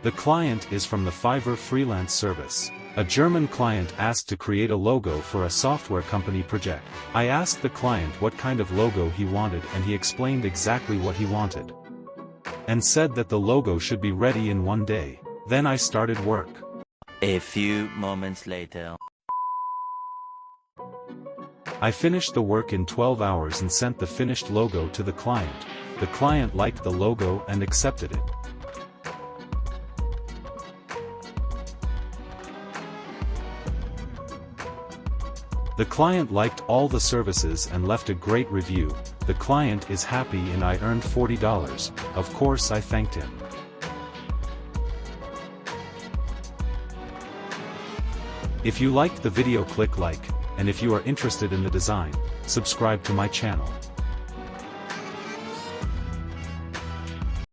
The client is from the Fiverr freelance service. A German client asked to create a logo for a software company project. I asked the client what kind of logo he wanted and he explained exactly what he wanted. And said that the logo should be ready in 1 day. Then I started work. A few moments later. I finished the work in 12 hours and sent the finished logo to the client. The client liked the logo and accepted it. The client liked all the services and left a great review. The client is happy and I earned $40. Of course I thanked him. If you liked the video, click like, and if you are interested in the design, subscribe to my channel.